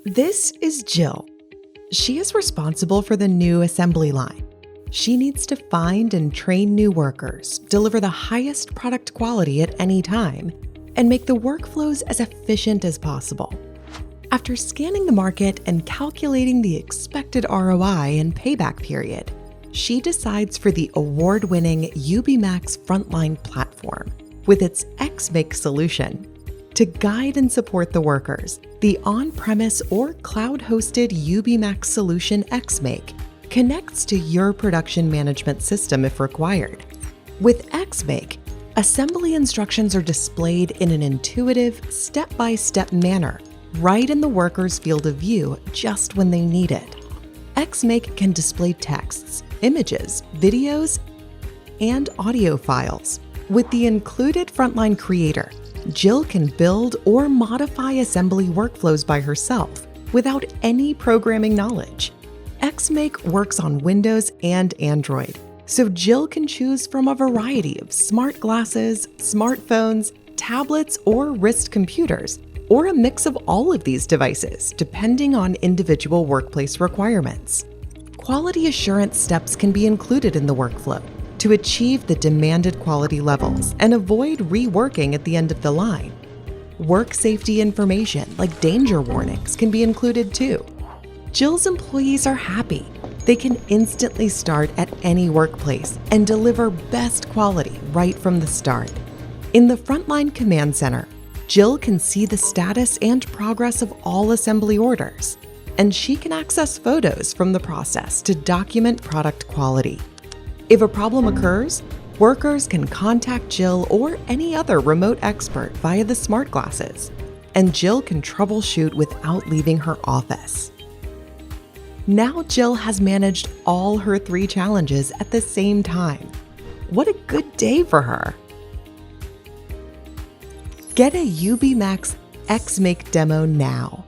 This is Jill. She is responsible for the new assembly line. She needs to find and train new workers, deliver the highest product quality at any time, and make the workflows as efficient as possible. After scanning the market and calculating the expected ROI and payback period, she decides for the award-winning UBMax Frontline platform with its XMake solution. To guide and support the workers, the on-premise or cloud-hosted UBMax solution XMake connects to your production management system if required. With XMake, assembly instructions are displayed in an intuitive, step-by-step manner right in the worker's field of view just when they need it. XMake can display texts, images, videos, and audio files. With the included Frontline Creator, Jill can build or modify assembly workflows by herself without any programming knowledge. XMake works on Windows and Android, so Jill can choose from a variety of smart glasses, smartphones, tablets, or wrist computers, or a mix of all of these devices, depending on individual workplace requirements. Quality assurance steps can be included in the workflow to achieve the demanded quality levels and avoid reworking at the end of the line. Work safety information like danger warnings can be included too. Jill's employees are happy. They can instantly start at any workplace and deliver best quality right from the start. In the Frontline Command Center, Jill can see the status and progress of all assembly orders, and she can access photos from the process to document product quality. If a problem occurs, workers can contact Jill or any other remote expert via the smart glasses, and Jill can troubleshoot without leaving her office. Now Jill has managed all her 3 challenges at the same time. What a good day for her! Get a UBMax XMake demo now.